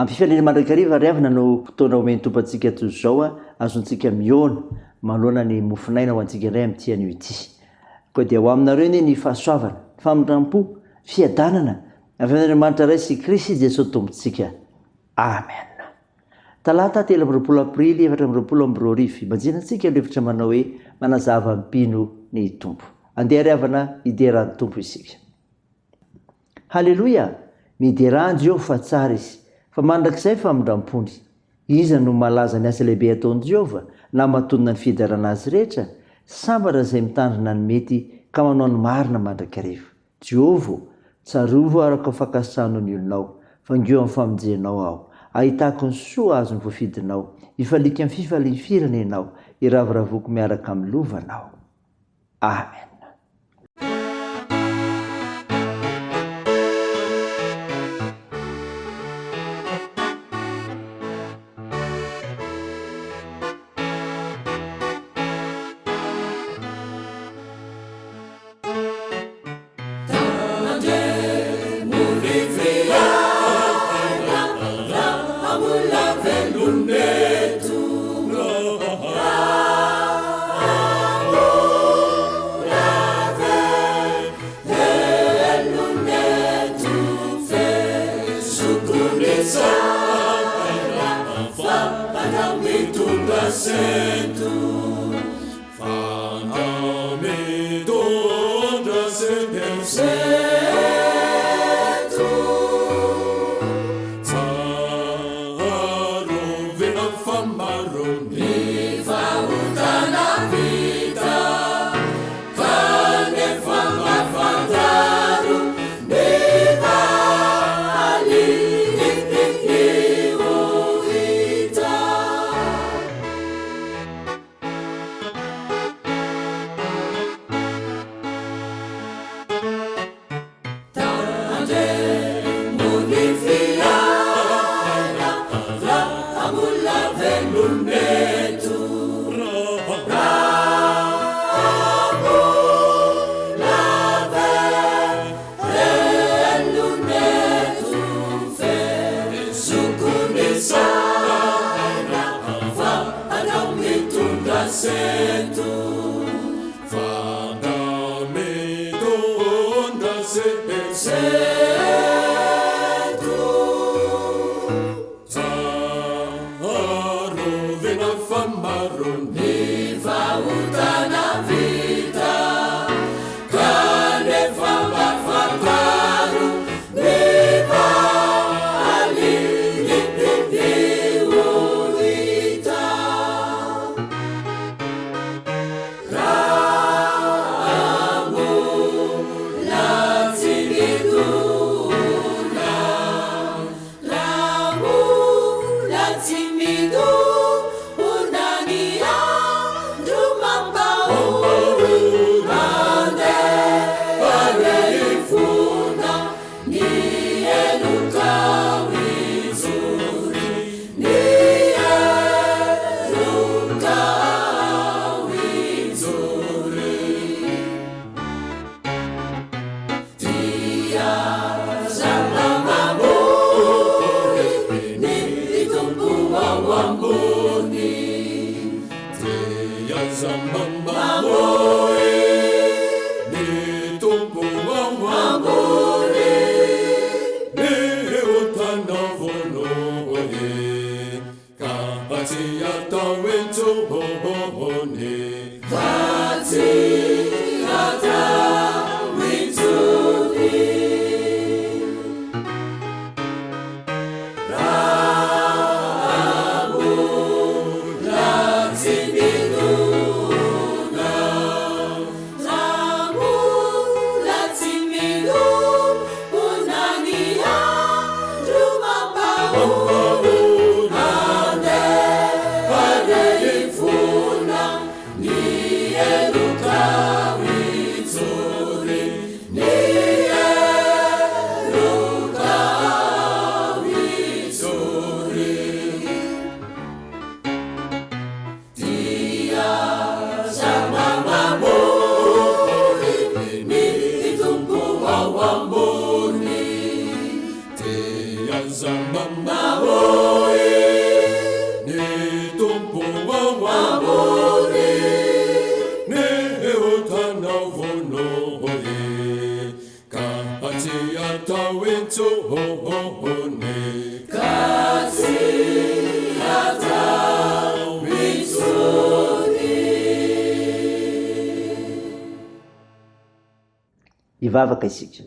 ampifaliana mandrakariva riavana no fotoana omeny tompantsika toy zao a azontsika miona manoloana ny mofinaina ho antsika indray am'tian'io ity koa dia ho aminareo ny ny fahasoavana famindram-po fiadanana avy amin'andriamanitra ray sy kristy jesosy tompontsika amen. Talata 13 aprily 2020 imanjinantsika lefitra manao hoe manazava mpino ny tompo andeha riavana iderany tompo isika. Halleloia, miderany Jehovah fa tsara izy fa mandrakizay famindrampony. Iza no malaza ny asa lehibe ataon'i Jehovah na mahatonina ny fidarana azy rehetra, sambatra izay mitandrina ny mety ka manao ny marina mandrakariva. Jehovah, tsarovo araka fakasano ny olonao, fangeo amin'ny famonjenao aho. Ahitako ny soa azo ny voafidinao, ifalika amin'ny fifalifirana ianao, iravoravoko miaraka amin'ny lovanao. Amen. Luka ivavaka isika.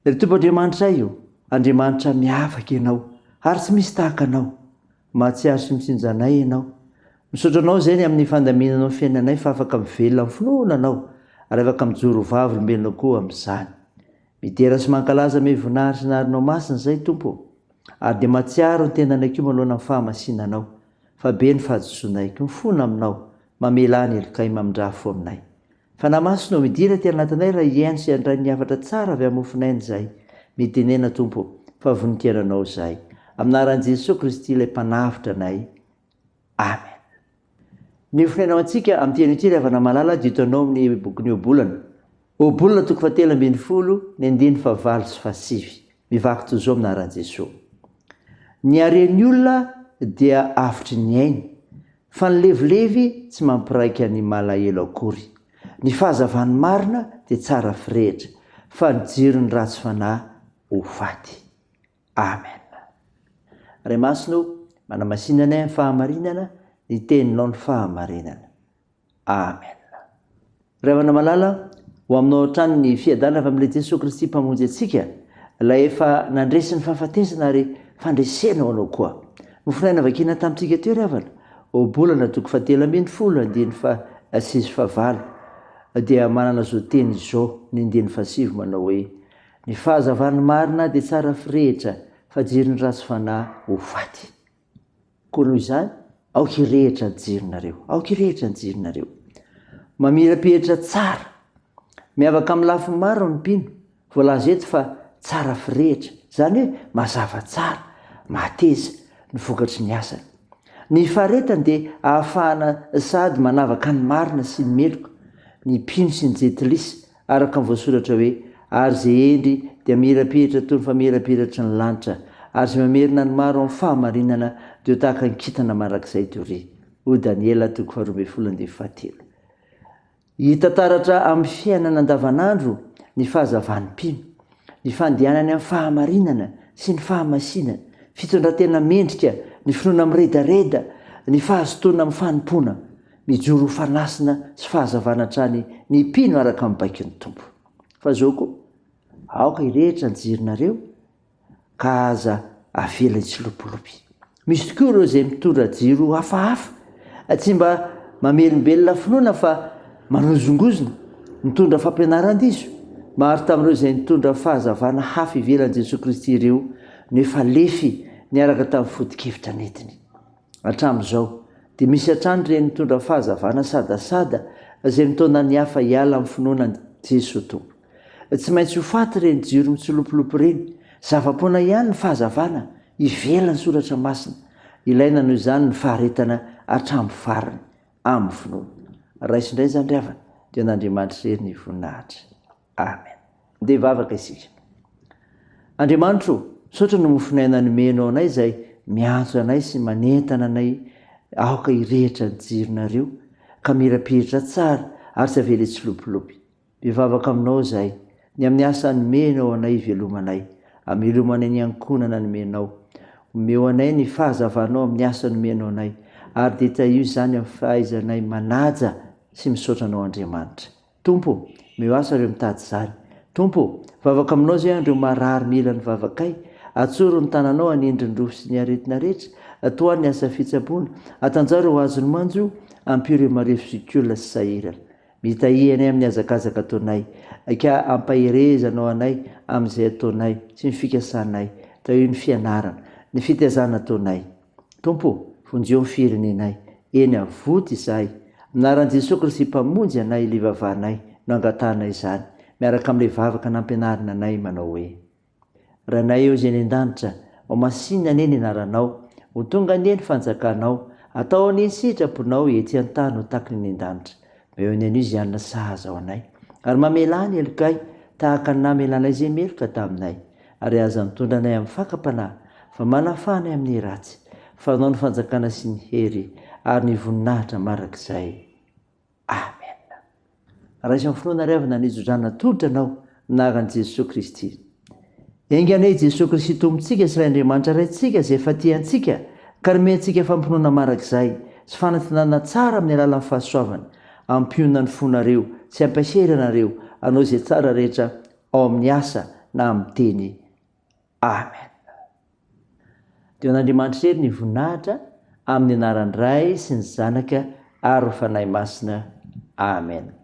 Ry tompoandriamanitra io andriamanitra miavaka ianao ary tsy misy tahaka anao, mahatsiaro sy mitsinjanay ianao. Misaotra anao zay ny amin'ny fandaminanao ny fiainanay fa afaka mivelona amin'ny finoana anao ary afaka mijoro vavy lombelona koa amin'izany. Midera sy mankalaza me voninahitra narinao masina zay tompo, ary dia mahatsiaro ny tenanay koa manoloana amin'ny fahamasinanao, fa be ny fahadisoanay ko mifona aminao, mamela ny elokay mamindrafo aminay. Fa namasinao midira ty anatinay raha iaino sy andray ny afatra tsara avy amofonainy zay. Mitenena tompo fa vonintiananao zay. Aminaran'i Jesosy Kristy ilay mpanavitra anay. Amen. Ny finainao antsika amin'ny teny ity avana malala ditanao amin'ny bokin'ny Obolana. Obolana 7:10 ny 9:7. Mivaky toy izao aminaran'i Jesosy. Ny haren'ny olona dia avitry ny ainy, fa ny levilevy tsy mampiraika ny malahelo akory. Ny fahazavany marina dia tsara firehitra, fa ny jirony ratsy fanahy ho faty. Amen. Ray masino manamasinanay amin'ny fahamarinana, ny teninao ny fahamarinana. Amen. Ray havana malala ho aminao hatrany ny fiadana avy amin'ilay Jesosy Kristy mpamonjy antsika, ilay efa nandresy ny fahafatesana ary fandresenao anao koa. Nofinaina vakina tamintsika teo ry havana, Obolana 7:6-7 dia manana zao teny izao ny 7 manao hoe: ny fahazavany marina dia tsara firehitra, fa jirony ratsy fanahy ho faty. Koa noho izany, aoka irehitra ny jironareo, aoka irehitra ny jironareo. Mamirapiratra tsara, miavaka amin'ny lafy maro ny mpino, voalaza eto fa tsara firehitra, zany hoe mazava tsara, mateza ny vokatry ny asany. Ny faharetany dia ahafahana sady manavaka ny marina sy ny meloka, ny mpino sy ny jetilisa, araka ny voasoratra hoe: ary zay endry dia mirapiratra toy ny famirapiratry ny lanitra, ary zay mamerina ny maro amin'ny fahamarinana dia tahaka ny kintana mandrakizay tory. O Daniela 12:17. Hita taratra amin'ny fiainana andavanandro ny fahazavan'ny mpino, ny fandehanany amin'ny fahamarinana sy ny fahamasinana, fitondratena mendrika, ny finoana miredareda, ny fahazotoana amin'ny fanompona, mijoro fanasina sy fahazavana hatrany ny mpino araka amin'ny baiky ny tompo. Fa zao koa, aoka irehitra ny jironareo ka aza avelany tsy lopolopy. Misy tokoa ireo izay mitondra jiro hafahafa, tsy mba mamelombelona finoana fa manozongozona, mitondra fampianaran-diso. Maro tamin'ireo izay mitondra fahazavana hafa ivelan'i Jesosy Kristy ireo nefa lefy niaraka tamin'ny foto-kevitra netiny. Hatramin'izao dia misy hatrany ireny mitondra fahazavana sadasada izay mitondra ny hafa hiala amin'ny finoanan'i Jesosy tompo. Tsy maintsy ho faty ireny jiro mitsilopolopy ireny. Zava-poana ihany ny fahazavana ivelany soratra masina. Ilaina noho izany ny faharetana hatramin'ny farany amin'ny finoana. Raisindray zany ry havana dia n'Andriamanitra irery ny voninahitra. Amen. Dia vavaka isika. Andriamanitra, saotra no mofinaina nomenao anay izay miantso anay sy manentana anay aoka irehitra ny jironareo ka mirapiratra tsara ary tsy avela tsy lopolopy. Mivavaka aminao izay ny amin'ny asa nomenao anay ivelomanay, amelomanay ny ankonana nomenao. Omeo anay ny fahazavanao amin'ny asa nomenao anay, ary dia taio izany amin'ny fahaizanay manaja sy misaotra anao Andriamanitra. Tompo, meo asa ireo mitady izany. Tompo, vavaka aminao izay andreo marary mila ny vavakay, atsoro ny tananao anendry ny rofo sy ny aretina rehetra, atoa ny asa fitsaboana, atanjaro ho azony manjo, ampio ireo marefo sikolina sy sahirana. Mitahi anay amin'ny azakazaka ataonay, ka ampaherezanao anay amin'izay ataonay sy ny fikasanay, tao io ny fianarana, ny fitiazana ataonay. Tompo, vonjeo ny firenenay, eny avoty izahay. Minaran'i Jesosy Kristy mpamonjy anay ilay vavanay no angatanay izany, miaraka amin'ilay vavaka nampianarina anay manao hoe: Ranay eo izay ny an-danitra, ao masinina ane ny anaranao, ho tonga ane ny fanjakanao, atao ane ny sitraponao ety an-tany ho taky ny an-danitra. Meo ny anio izy anona sahaza ao anay, ary mamela ny elokay tahaka ny namelanay izay meloka taminay, ary aza mitondra anay amin'ny fakapanahy, fa manafana amin'ny ratsy, fanao ny fanjakana sy ny hery ary ny voninahitra marak'izay. Amen. Raisa amin'ny finoana ry havana nijodrana tolotra anao minaran'i Jesosy Kristy. Enganay Jesosy Kristy tompontsika sy Andriamanitra raintsika izay efa tiantsika, ka nomentsika fampinoana marak'izay sy fanantenana tsara amin'ny alalan'ny fahasoavana, ampionana ny fonareo sy ampaserana nareo anao izay tsara rehetra ao amin'ny asa na amin'ny teny. Amen. Deo an'Andriamanitra ery ny voninahitra amin'ny anaran'ny Ray sy ny Zanaka ary ny Fanahy Masina. Amen.